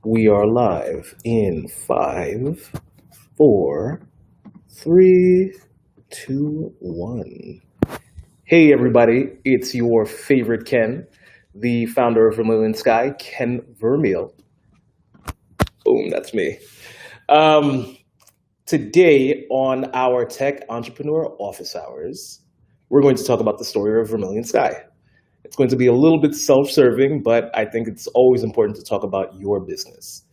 We are live in 5, 4, 3, 2, 1. Hey, everybody, it's your favorite Ken, the founder of Vermillion Sky, Ken Vermeil. Boom, that's me. Um, Today, on our Tech Entrepreneur Office Hours, we're going to talk about the story of Vermillion Sky. It's going to be a little bit self-serving, but I think it's always important to talk about your business.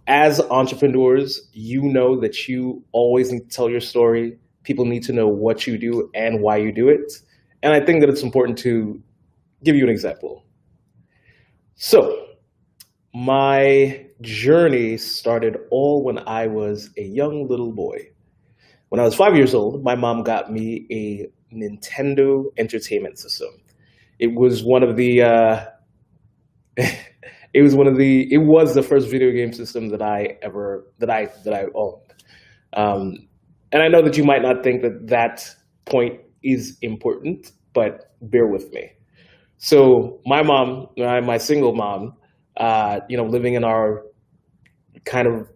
As entrepreneurs, you know that you always need to tell your story. People need to know what you do and why you do it. And I think that it's important to give you an example. So, my journey started all when I was a young little boy. When I was 5 years old, my mom got me a Nintendo Entertainment System. It was one of the it was the first video game system that I owned. And I know that you might not think that that point is important, but bear with me. So my mom, my single mom, living in our kind of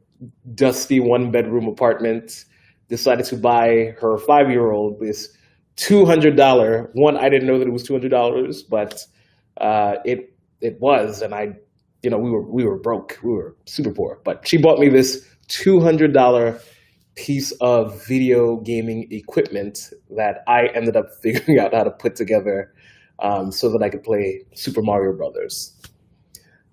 dusty one-bedroom apartment, decided to buy her 5-year-old this $200 one. I didn't know that it was $200, but it was, and we were broke, we were super poor. But she bought me this $200 piece of video gaming equipment that I ended up figuring out how to put together so that I could play Super Mario Brothers.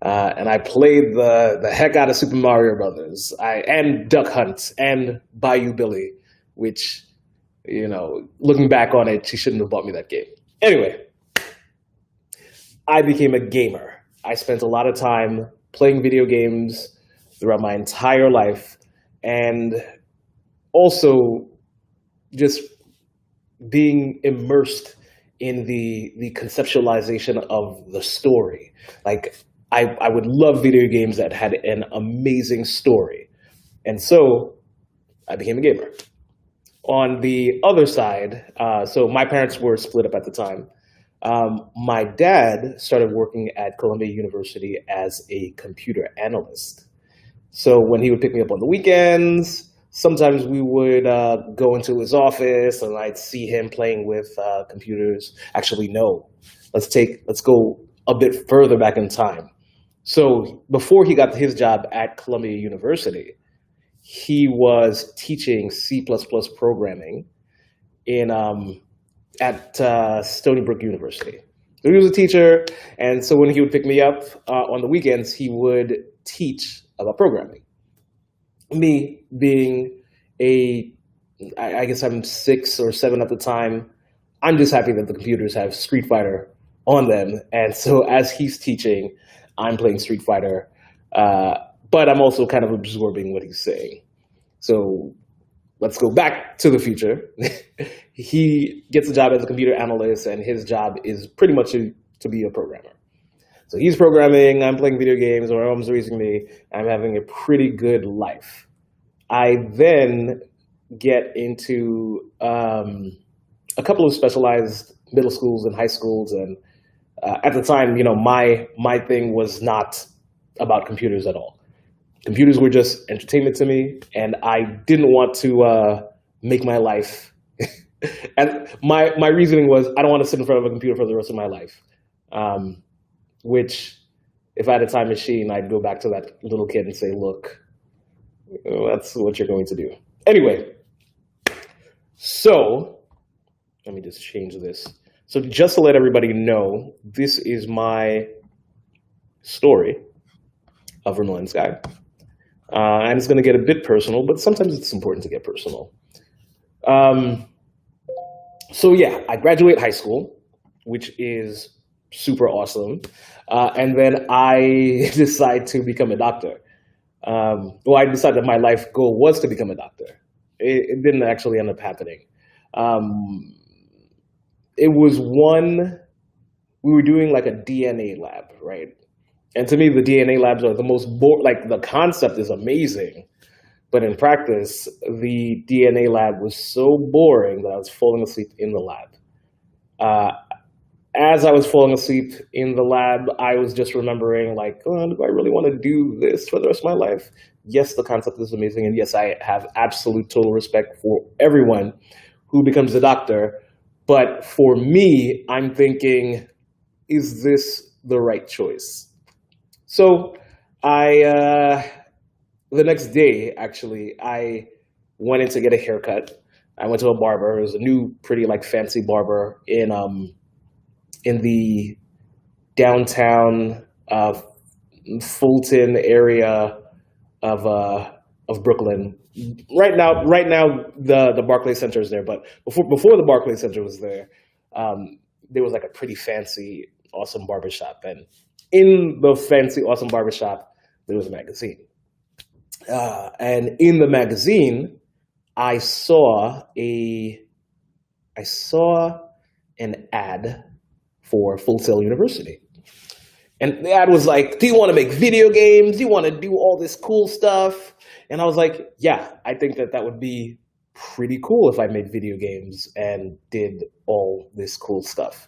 And I played the heck out of Super Mario Brothers, and Duck Hunt and Bayou Billy, which, looking back on it, she shouldn't have bought me that game. Anyway, I became a gamer. I spent a lot of time playing video games throughout my entire life, and also just being immersed in the conceptualization of the story. Like, I would love video games that had an amazing story. And so I became a gamer. On the other side, so my parents were split up at the time. My dad started working at Columbia University as a computer analyst. So when he would pick me up on the weekends, sometimes we would go into his office and I'd see him playing with computers. Actually, no, let's go a bit further back in time. So before he got his job at Columbia University, he was teaching C++ programming at Stony Brook University. So he was a teacher, and so when he would pick me up on the weekends, he would teach about programming. Me being I guess I'm 6 or 7 at the time, I'm just happy that the computers have Street Fighter on them, and so as he's teaching, I'm playing Street Fighter, but I'm also kind of absorbing what he's saying. So let's go back to the future. He gets a job as a computer analyst, and his job is pretty much to be a programmer. So he's programming, I'm playing video games, my mom's raising me, I'm having a pretty good life. I then get into a couple of specialized middle schools and high schools, and at the time, my thing was not about computers at all. Computers were just entertainment to me, and I didn't want to make my life. And my reasoning was, I don't want to sit in front of a computer for the rest of my life. Which, if I had a time machine, I'd go back to that little kid and say, look, that's what you're going to do. Anyway, so let me just change this. So just to let everybody know, this is my story of Vermillion Sky. And it's going to get a bit personal, but sometimes it's important to get personal. So yeah, I graduate high school, which is super awesome. And then I decide to become a doctor. I decided that my life goal was to become a doctor. It didn't actually end up happening. It was we were doing like a DNA lab, right? And to me, the DNA labs are the most like the concept is amazing, but in practice, the DNA lab was so boring that I was falling asleep in the lab. as I was falling asleep in the lab, I was just remembering, like, oh, do I really want to do this for the rest of my life? Yes, the concept is amazing. And yes, I have absolute total respect for everyone who becomes a doctor. But for me, I'm thinking, is this the right choice? So the next day, actually, I went in to get a haircut. I went to a barber. It was a new, pretty like fancy barber in the downtown Fulton area of Brooklyn. Right now, the Barclays Center is there, but before the Barclays Center was there, there was like a pretty fancy, awesome barbershop, and in the fancy, awesome barbershop, there was a magazine, and in the magazine, I saw an ad for Full Sail University. And the ad was like, do you want to make video games? Do you want to do all this cool stuff? And I was like, yeah, I think that would be pretty cool if I made video games and did all this cool stuff.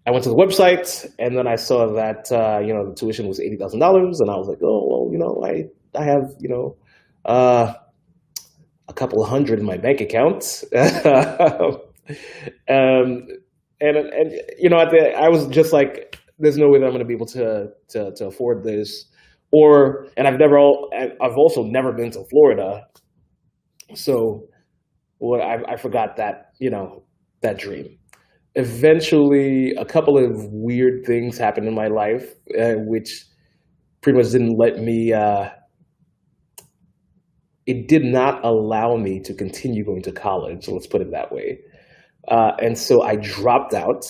I went to the website, and then I saw that the tuition was $80,000, and I was like, oh well, I have a couple of hundred in my bank account. I was just like, there's no way that I'm going to be able to afford this, and I've also never been to Florida, so I forgot that that dream. Eventually, a couple of weird things happened in my life, which pretty much didn't let me. It did not allow me to continue going to college. So let's put it that way. And so I dropped out,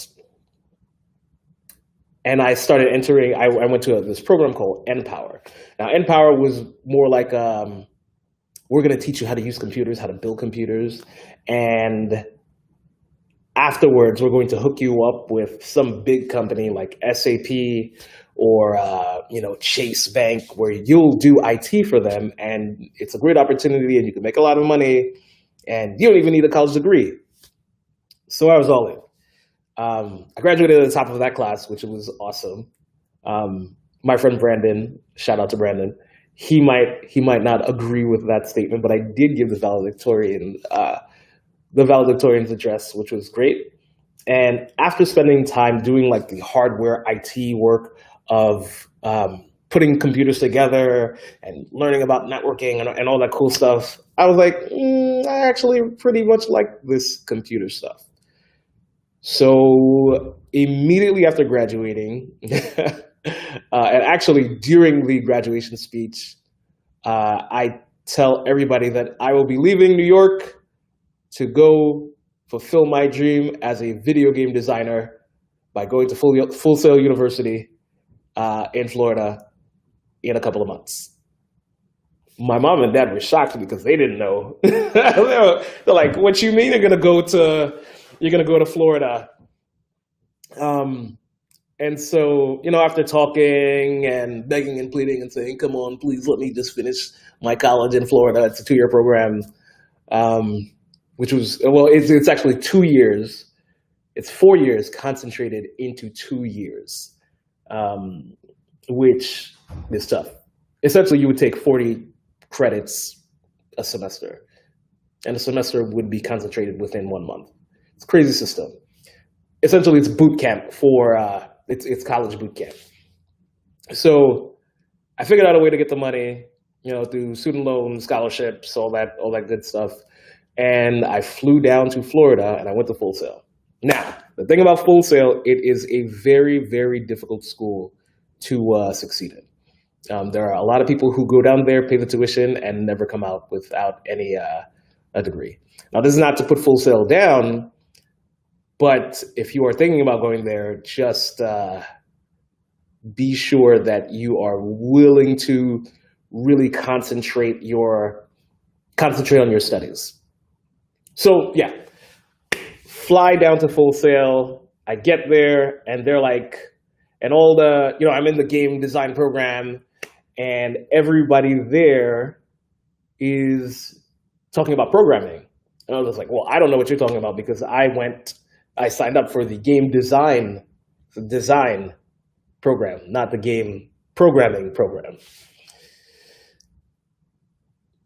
and I started entering. I went to this program called NPower. Now, NPower was more like we're going to teach you how to use computers, how to build computers, and afterwards, we're going to hook you up with some big company like SAP or Chase Bank, where you'll do IT for them, and it's a great opportunity, and you can make a lot of money, and you don't even need a college degree. So I was all in. I graduated at the top of that class, which was awesome. My friend Brandon, shout out to Brandon, he might not agree with that statement, but I did give the valedictorian's address, which was great. And after spending time doing like the hardware IT work of putting computers together and learning about networking and all that cool stuff, I was like, I actually pretty much like this computer stuff. So immediately after graduating, and actually during the graduation speech, I tell everybody that I will be leaving New York to go fulfill my dream as a video game designer by going to Full Sail University in Florida in a couple of months. My mom and dad were shocked because they didn't know. They're like, "What you mean you're gonna go to Florida?" And so, after talking and begging and pleading and saying, "Come on, please let me just finish my college in Florida." It's a 2-year program. Which was, it's actually 2 years. It's 4 years concentrated into 2 years, which is tough. Essentially, you would take 40 credits a semester, and a semester would be concentrated within 1 month. It's a crazy system. Essentially, it's boot camp it's college boot camp. So I figured out a way to get the money, through student loans, scholarships, all that good stuff. And I flew down to Florida, and I went to Full Sail. Now, the thing about Full Sail, it is a very, very difficult school to succeed in. There are a lot of people who go down there, pay the tuition, and never come out without a degree. Now, this is not to put Full Sail down, but if you are thinking about going there, just be sure that you are willing to really concentrate on your studies. So yeah, fly down to Full Sail. I get there, and they're like, and all I'm in the game design program, and everybody there is talking about programming. And I was like, well, I don't know what you're talking about because I went I signed up for the game design program, not the game programming program.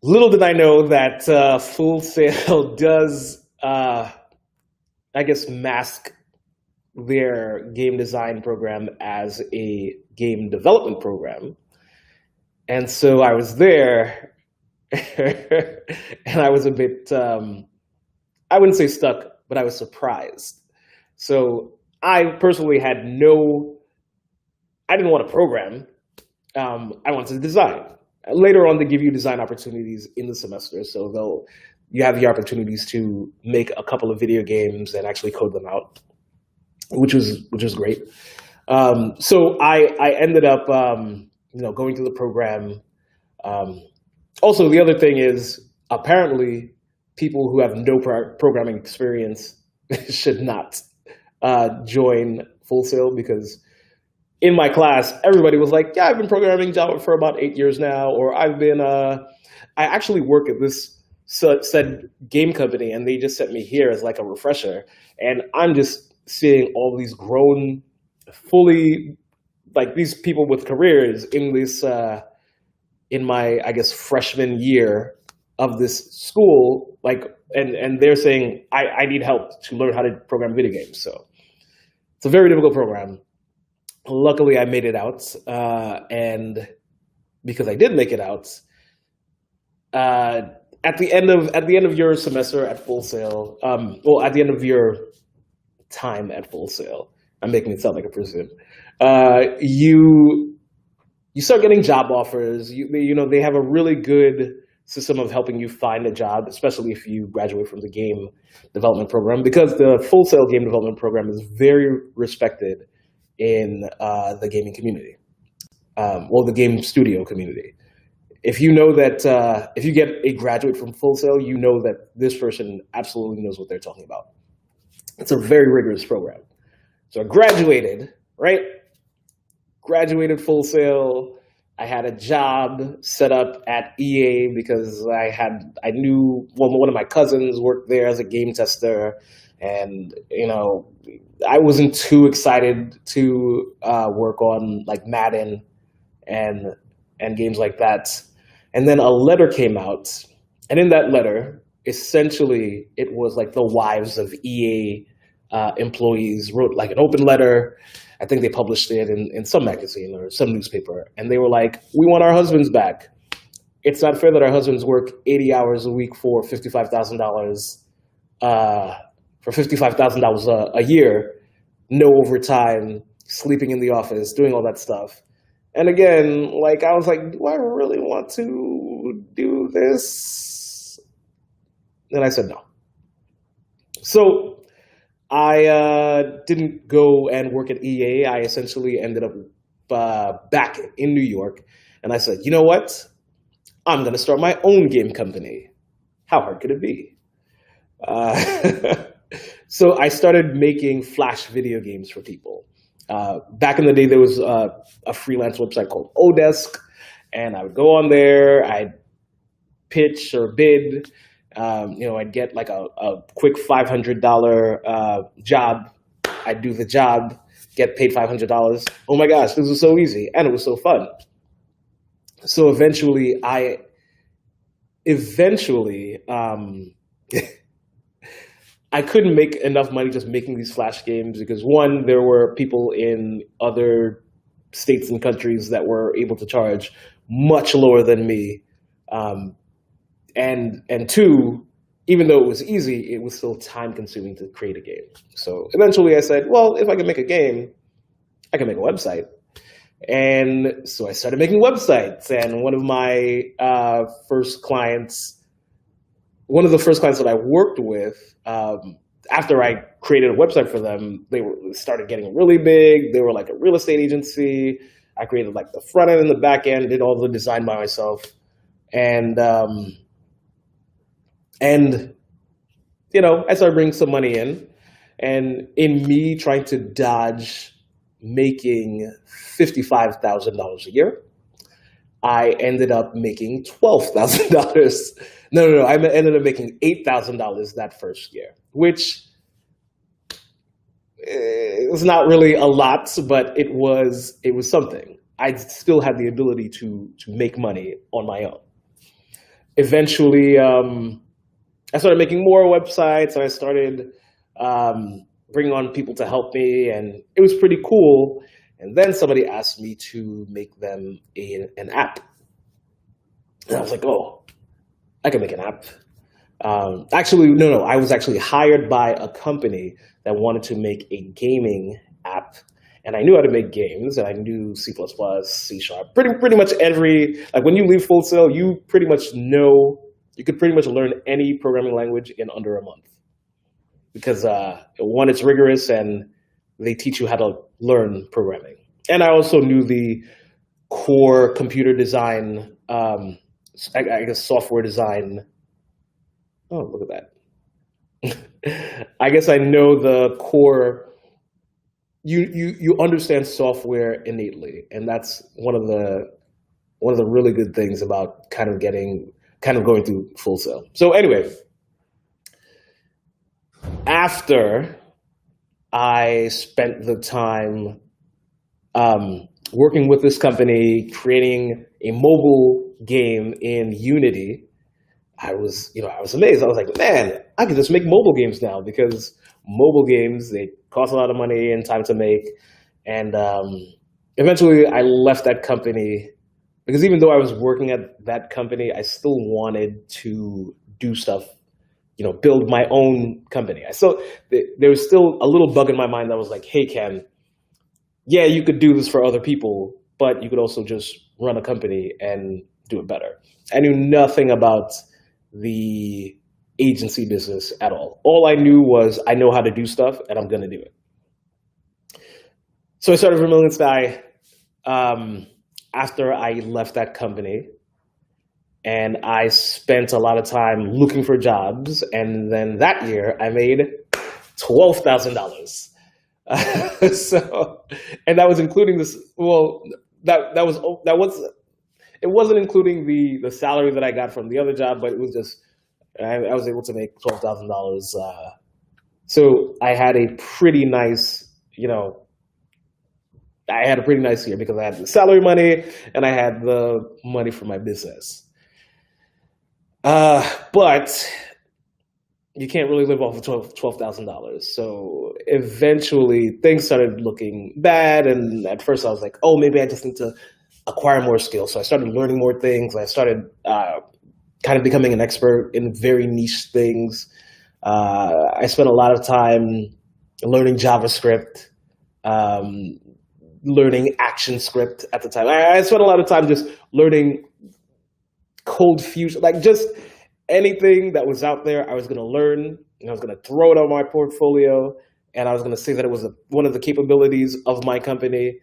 Little did I know that Full Sail does, I guess, mask their game design program as a game development program. And so I was there, and I was a bit, I wouldn't say stuck, but I was surprised. So I personally had I didn't want to program. I wanted to design. Later on, they give you design opportunities in the semester, so you have the opportunities to make a couple of video games and actually code them out, which was great. So I ended up going through the program. Also, the other thing is, apparently people who have no programming experience should not join Full Sail, because in my class, everybody was like, yeah, I've been programming Java for about 8 years now, or I actually work at this said game company, and they just sent me here as like a refresher. And I'm just seeing all these grown, fully, like these people with careers in this, in my, I guess, freshman year of this school, like, and they're saying, I need help to learn how to program video games. So it's a very difficult program. Luckily, I made it out, and because I did make it out, at the end of your semester at Full Sail, at the end of your time at Full Sail, I'm making it sound like a person. You start getting job offers. They have a really good system of helping you find a job, especially if you graduate from the game development program, because the Full Sail game development program is very respected in the gaming community, the game studio community. If you know that, if you get a graduate from Full Sail, you know that this person absolutely knows what they're talking about. It's a very rigorous program. So I graduated, right? Graduated Full Sail. I had a job set up at EA because I knew one of my cousins worked there as a game tester, and I wasn't too excited to work on like Madden and games like that. And then a letter came out, and in that letter, essentially, it was like the wives of EA employees wrote like an open letter. I think they published it in some magazine or some newspaper, and they were like, "We want our husbands back. It's not fair that our husbands work 80 hours a week for $55,000 a year, no overtime, sleeping in the office, doing all that stuff." And again, like I was like, "Do I really want to do this?" And I said no. So I didn't go and work at EA. I essentially ended up back in New York. And I said, you know what? I'm going to start my own game company. How hard could it be? So I started making Flash video games for people. Back in the day, there was a freelance website called Odesk. And I would go on there. I'd pitch or bid. I'd get like a quick $500 job. I'd do the job, get paid $500. Oh my gosh, this was so easy, and it was so fun. So eventually, I couldn't make enough money just making these Flash games because, one, there were people in other states and countries that were able to charge much lower than me. And two, even though it was easy, it was still time consuming to create a game. So eventually I said, well, if I can make a game, I can make a website. And so I started making websites. And one of my first clients, one of the first clients that I worked with, after I created a website for them, they started getting really big. They were like a real estate agency. I created like the front end and the back end, did all the design by myself. And I started bringing some money in, and in me trying to dodge making $55,000 a year, I ended up making $12,000. No, I ended up making $8,000 that first year, which it was not really a lot, but it was something. I still had the ability to make money on my own. Eventually, I started making more websites, and I started bringing on people to help me, and it was pretty cool. And then somebody asked me to make them an app, and I was like, "Oh, I can make an app." Actually, no. I was actually hired by a company that wanted to make a gaming app, and I knew how to make games, and I knew C++, C Sharp, pretty much like when you leave Full Sail, you pretty much know you could pretty much learn any programming language in under a month because one, it's rigorous, and they teach you how to learn programming. And I also knew the core computer design, I guess software design. Oh, look at that. I guess I know the core. You understand software innately, and that's one of the really good things about kind of going through Full Sail. So anyway, after I spent the time working with this company, creating a mobile game in Unity, I was amazed. I was like, man, I can just make mobile games now because mobile games, they cost a lot of money and time to make. And eventually I left that company because even though I was working at that company, I still wanted to do stuff, build my own company. There was still a little bug in my mind that was like, hey, Ken, yeah, you could do this for other people, but you could also just run a company and do it better. I knew nothing about the agency business at all. All I knew was I know how to do stuff and I'm going to do it. So I started Vermillion Sky after I left that company, and I spent a lot of time looking for jobs. And then that year I made $12,000. And that was including this. Well, it wasn't including the salary that I got from the other job, but it was just I was able to make $12,000. So I had a pretty nice, I had a pretty nice year because I had the salary money and I had the money for my business. But you can't really live off of $12,000. So eventually things started looking bad. And at first I was like, oh, maybe I just need to acquire more skills. So I started learning more things. I started kind of becoming an expert in very niche things. I spent a lot of time learning JavaScript, learning ActionScript at the time. I spent a lot of time just learning Code Fusion, like just anything that was out there I was going to learn, and I was going to throw it on my portfolio, and I was going to say that it was one of the capabilities of my company,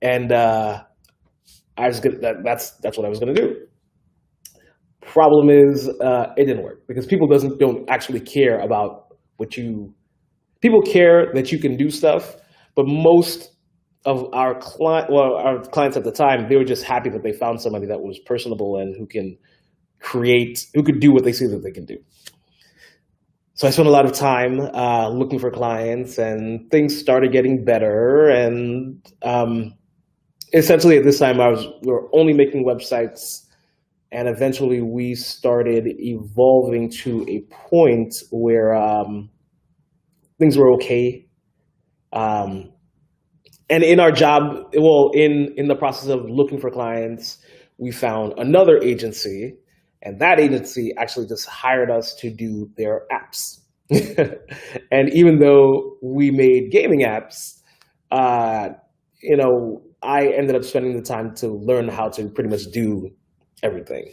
and that's what I was going to do. Problem is, it didn't work because people don't actually care about people care that you can do stuff, but most of our clients at the time, they were just happy that they found somebody that was personable and who could do what they say that they can do. So I spent a lot of time looking for clients, and things started getting better. And essentially at this time, we were only making websites. And eventually we started evolving to a point where things were okay. And in our job, in the process of looking for clients, we found another agency, and that agency actually just hired us to do their apps. And even though we made gaming apps, I ended up spending the time to learn how to pretty much do everything.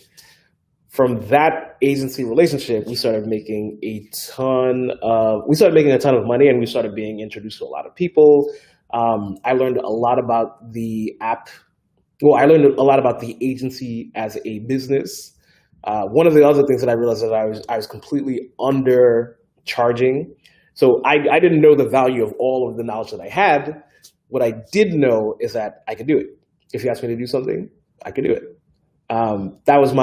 From that agency relationship, we started making a ton of money, and we started being introduced to a lot of people. I learned a lot about the app. Well, I learned a lot about the agency as a business. One of the other things that I realized is that I was completely undercharging. So I didn't know the value of all of the knowledge that I had. What I did know is that I could do it. If you asked me to do something, I could do it. That was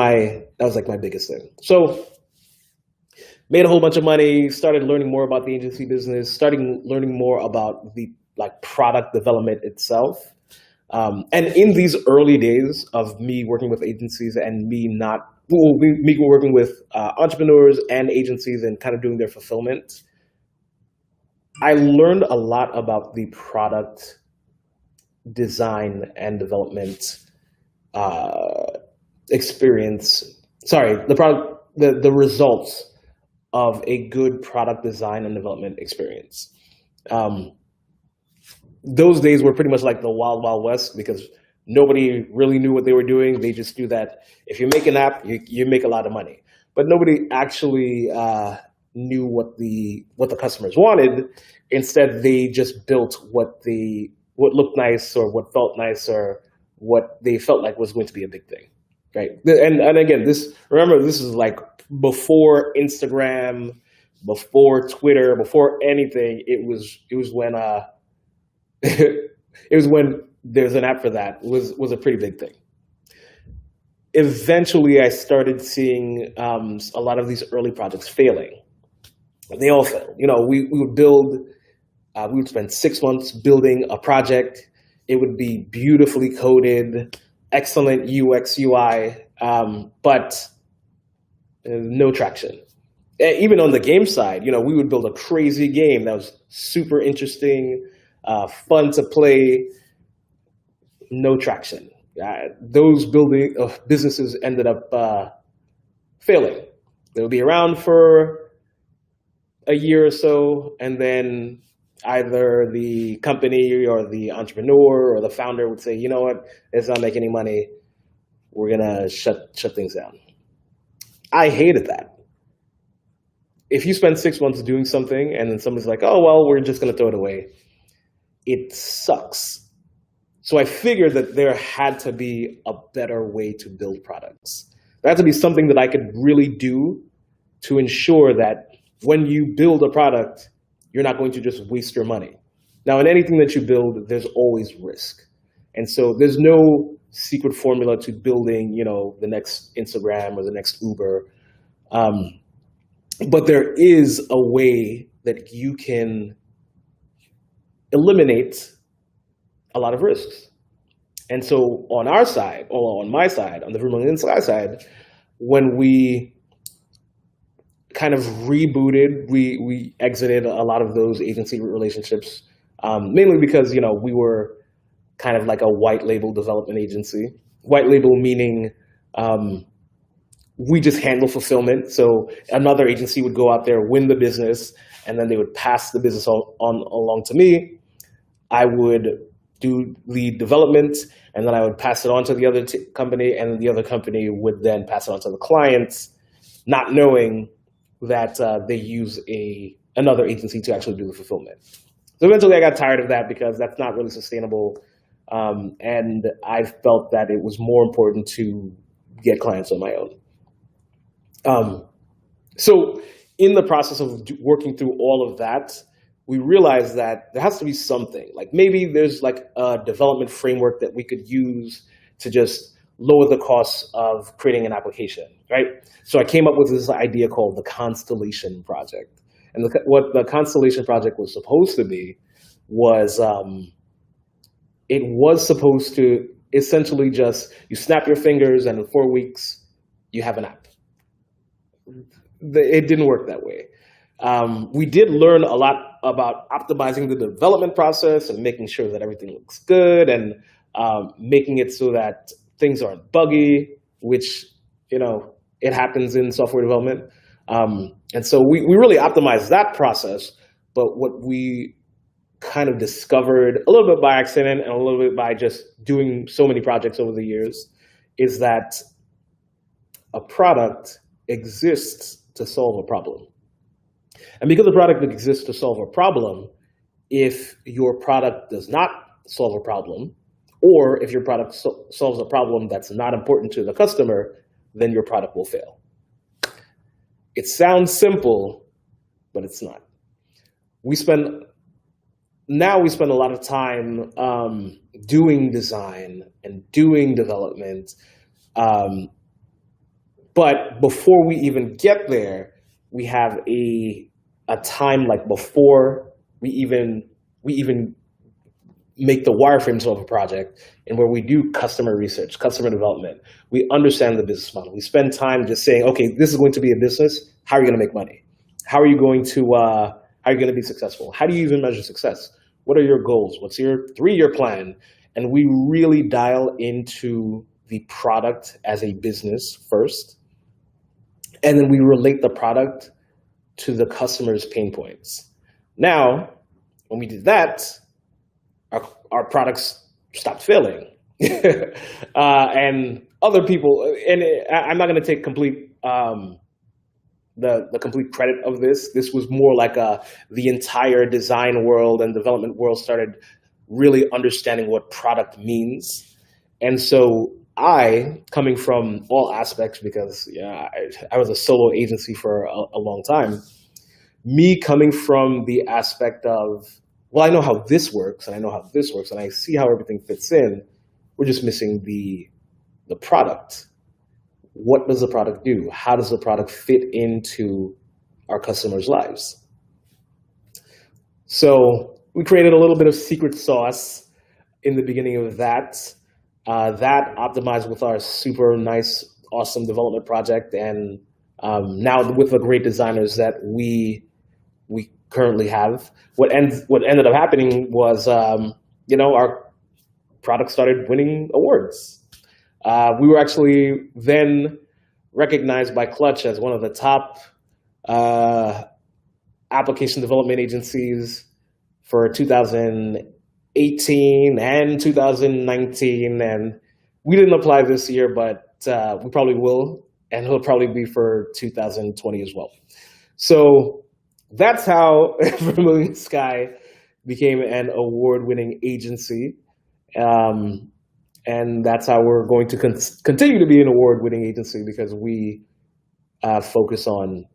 like my biggest thing. So made a whole bunch of money, started learning more about the agency business, starting learning more about the like product development itself. And in these early days of me working with agencies and me working with entrepreneurs and agencies and kind of doing their fulfillment, I learned a lot about the product design and development experience. Sorry, the results of a good product design and development experience. Those days were pretty much like the wild, wild west because nobody really knew what they were doing. They just knew that if you make an app, you make a lot of money. But nobody actually knew what the customers wanted. Instead, they just built what looked nice or what felt nice or what they felt like was going to be a big thing, right? And again, this is like before Instagram, before Twitter, before anything. It was when it was when there's an app for that was a pretty big thing. Eventually, I started seeing a lot of these early projects failing. They all failed. We would build. We would spend 6 months building a project. It would be beautifully coded, excellent UX UI, but no traction. Even on the game side, we would build a crazy game that was super interesting, fun to play. No traction. Those businesses ended up failing. They would be around for a year or so, and then either the company or the entrepreneur or the founder would say, you know what, it's not making any money. We're gonna shut things down. I hated that. If you spend 6 months doing something and then somebody's like, oh, well, we're just gonna throw it away, it sucks. So I figured that there had to be a better way to build products. There had to be something that I could really do to ensure that when you build a product, you're not going to just waste your money. Now, in anything that you build, there's always risk. And so there's no secret formula to building, the next Instagram or the next Uber. But there is a way that you can eliminate a lot of risks. And so on our side, or on my side, on the Vermillion Sky side, when we kind of rebooted, we exited a lot of those agency relationships, mainly because, we were kind of like a white label development agency. White label meaning we just handle fulfillment. So another agency would go out there, win the business, and then they would pass the business on along to me. I would do lead development, and then I would pass it on to the other company, and the other company would then pass it on to the clients, not knowing that they use another agency to actually do the fulfillment. So eventually I got tired of that because that's not really sustainable. And I felt that it was more important to get clients on my own. So in the process of working through all of that, we realized that there has to be something. Like maybe there's like a development framework that we could use to just lower the costs of creating an application, right? So I came up with this idea called the Constellation Project. And what the Constellation Project was supposed to be was, it was supposed to essentially just, you snap your fingers and in 4 weeks, you have an app. It didn't work that way. We did learn a lot about optimizing the development process and making sure that everything looks good and making it so that things aren't buggy, which, it happens in software development. And so we really optimized that process. But what we kind of discovered a little bit by accident and a little bit by just doing so many projects over the years is that a product exists to solve a problem. And because a product exists to solve a problem, if your product does not solve a problem, or if your product solves a problem that's not important to the customer, then your product will fail. It sounds simple, but it's not. We spend a lot of time doing design and doing development. But before we even get there, we have a time like before we even make the wireframes of a project, and where we do customer research, customer development. We understand the business model. We spend time just saying, okay, this is going to be a business. How are you going to make money? How are you going to be successful? How do you even measure success? What are your goals? What's your 3-year plan? And we really dial into the product as a business first, and then we relate the product to the customer's pain points. Now, when we did that, our products stopped failing. And other people, and I'm not going to take the complete credit of this. This was more like the entire design world and development world started really understanding what product means. And so I, coming from all aspects, because I was a solo agency for a long time, me coming from the aspect of, well, I know how this works, and I know how this works, and I see how everything fits in. We're just missing the product. What does the product do? How does the product fit into our customers' lives? So we created a little bit of secret sauce in the beginning of that. That optimized with our super nice, awesome development project, and now with the great designers that we currently have. What ended up happening was, our product started winning awards. We were actually then recognized by Clutch as one of the top application development agencies for 2018 and 2019. And we didn't apply this year, but we probably will, and it'll probably be for 2020 as well. So that's how Vermillion Sky became an award-winning agency. And that's how we're going to continue to be an award-winning agency, because we focus on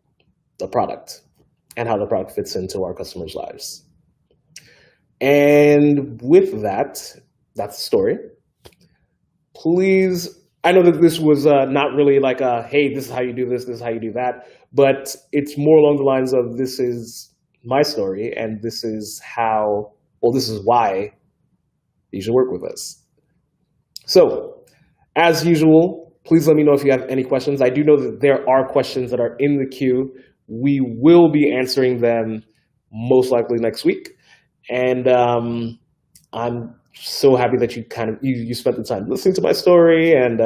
the product and how the product fits into our customers' lives. And with that, that's the story. Please, I know that this was not really like hey, this is how you do this is how you do that, but it's more along the lines of, this is my story, and this is why you should work with us. So, as usual, please let me know if you have any questions. I do know that there are questions that are in the queue. We will be answering them most likely next week. And I'm so happy that you spent the time listening to my story. And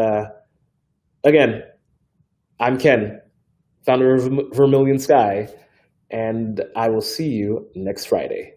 again, I'm Ken, founder of Vermillion Sky, and I will see you next Friday.